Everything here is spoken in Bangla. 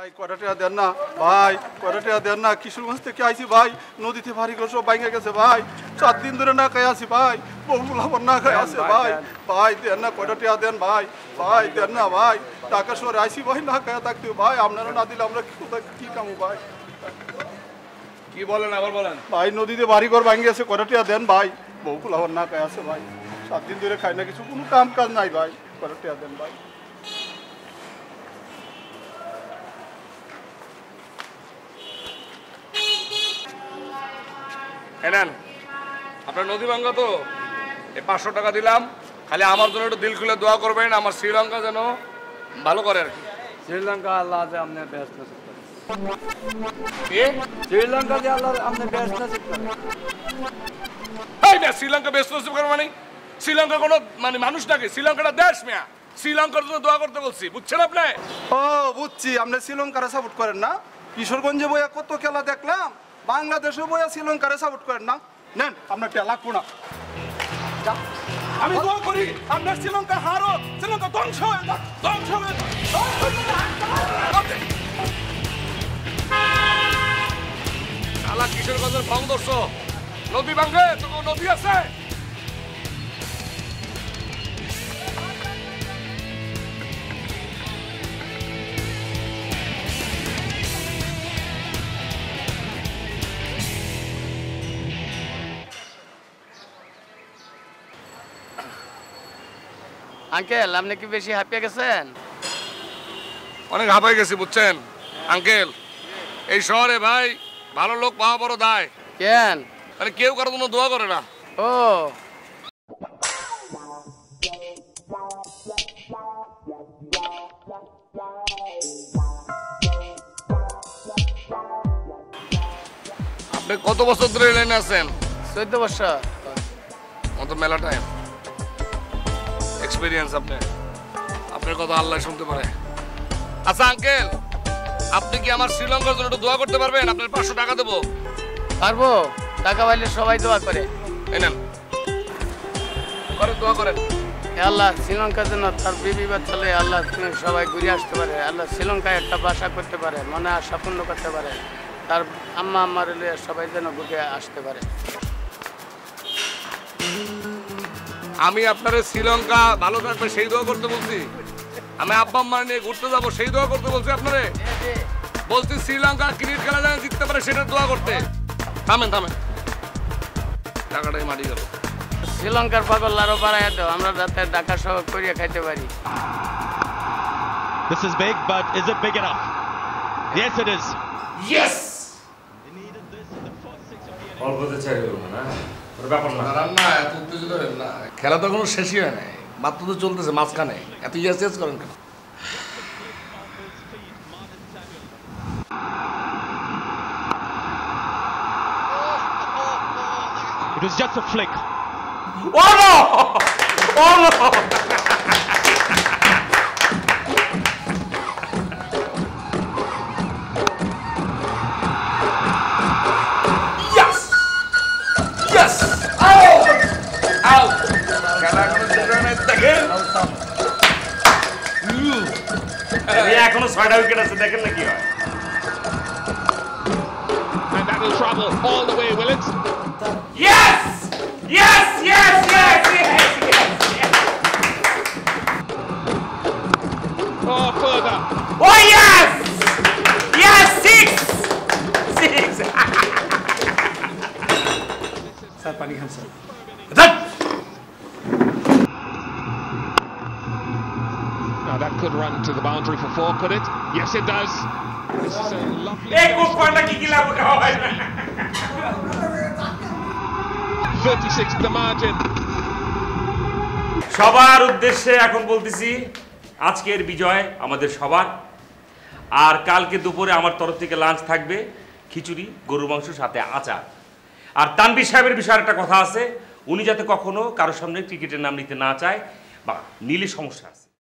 ভাই কয়টা টাকা দেন না ভাই, কয়টা টাকা দেন না। কিশোরগঞ্জ থেকে আইছি ভাই, নদীতে ভারী করে সব ভাঙে গেছে ভাই। 4 দিন ধরে না খাই আছি ভাই, বউগুলো আবার না খাই আছে ভাই। ভাই দেন না, কয়টা টাকা দেন ভাই, ভাই দেন না ভাই। টাকা শহরে আইছি ভাই, না খাই থাকতে ভাই। আপনারা না দিলে আমরা কি কামু ভাই? কি বলেন আবার বলেন? ভাই নদীতে ভারী ঘর ভাঙে গেছে, কয়টা টাকা দেন ভাই। বউগুলো আবার না খাই আছে ভাই, 7 দিন ধরে খাই না, কিছু কোনো কাম কাজ নাই ভাই। কয়টা টাকা দেন ভাই। এনেন আপনার নদী ভাঙ্গা তো, এই 500 টাকা দিলাম। খালি আমার জন্য একটু দিল খুলে দোয়া করবেন, আমার শ্রীলঙ্কা যেন ভালো করে আর কি। श्रीलंका अल्लाह से हमने बेस्ट नसीब करे। কি? श्रीलंका से अल्लाह हमने बेस्ट नसीब करे। এই না, শ্রীলঙ্কা ব্যস্ত নসিব করে মানে শ্রীলঙ্কা কোনো মানে মানুষ নাকি? শ্রীলঙ্কাটা দেশ মিয়া, শ্রীলঙ্কার জন্য দোয়া করতে বলছি, বুঝছেন আপনি? ও বুঝছি, আপনি শ্রীলঙ্কারে সাপোর্ট করেন না। কিশোরগঞ্জে বইয়া কত খেলা দেখলাম, বাংলাদেশে বইয়া শ্রীলঙ্কারে সাপোর্ট করেন না। নেন আপনার টেলা লাগবো না। আমি দোয়া করি আপনার শ্রীলঙ্কা হারো, শ্রীলঙ্কা ধ্বংস হয়ে যাক, ধ্বংস হয়ে যাক। শালা কিশোরগঞ্জের ভং দর্শ নদী ভাঙ্গে তো কোনো নদী আছে? আঙ্কেল আপনি কি বেশি হাঁপিয়ে গেছেন? অনেক হাঁপাই গেছি বুঝছেন আঙ্কেল। এই শহরে ভাই ভালো লোক পাওয়া বড় দায়। কেন? মানে কেউ কারোর জন্য দোয়া করে না। ও আপনি কত বছর ধরে এই লাইনে আছেন? 14 বছর। অত মেলা টাইম এক্সপিরিয়েন্স আপনার কথা আল্লাহ শুনতে পারে। আচ্ছা আঙ্কেল, আপনি কি আমার শ্রীলঙ্কার জন্য একটু দোয়া করতে পারবেন? আপনার 500 টাকা দেবো। পারবো? টাকা পাইলে সবাই দোয়া করে। এই নেন, করেন দোয়া করেন। হে আল্লাহ, শ্রীলঙ্কার জন্য তার বিবি বাচ্চা লয়ে আল্লাহ তুমি সবাই ঘুরে আসতে পারে। আল্লাহ শ্রীলঙ্কায় একটা বাসা করতে পারে, মনে আশা পূর্ণ করতে পারে। তার আম্মার লয়ে সবাই যেন ঘুরে আসতে পারে। আমি আপনার শ্রীলঙ্কা ভালো থাকবে সেই দোয়া করতে বলছি। আমি আব্বা আম্মা নিয়ে ঘুরতে যাবো সেই দোয়া করতে বলছি আপনারে। বলছি শ্রীলঙ্কা ক্রিকেট খেলা যেন জিততে পারে সেটা দোয়া করতে। থামেন থামেন, টাকাটাই মারি গেল। শ্রীলঙ্কার পাগল আরো বাড়াইয়া দাও, আমরা যাতে ঢাকা শহর করিয়া খাইতে পারি। This is big, but is it big enough? Yes, it is. Yes! অল্পতে চাই না, ওর ব্যাপার না। রান্না এত উত্তেজিত হবেন না, খেলা তো কোনো শেষই হয় নাই, মাত্র তো চলতেছে মাঝখানে। এত ইয়েস ইয়েস করেন কেন? It was just a flick. Oh no! Oh no! Yes! Yes! Out! Out! খেলা এখনো শেষ হয় নাই, দেখেন। এখনো 6টা উইকেট আছে, দেখেন না কি হয়। And that will travel all the way, will it? Yes! Yes! Yes! Yes! Yes! Yes! Oh, further. Oh yes! Yes! 6! 6! Sir পানি খান sir. Now that could run to the boundary for 4, could it? Yes, it does. This is a lovely. এই কোপ পয়েন্টটা কি লাভ হয় না? 36 the margin. সবার উদ্দেশ্যে এখন বলতেছি, আজকের বিজয় আমাদের সবার। আর কালকে দুপুরে আমার তরফ থেকে লাঞ্চ থাকবে খিচুড়ি, গরুর মাংস সাথে আচার। আর তানভীর সাহেবের বিষয়ে একটা কথা আছে, উনি যাতে কখনো কারোর সামনে ক্রিকেটের নাম নিতে না চায় বা নিলে সমস্যা আছে।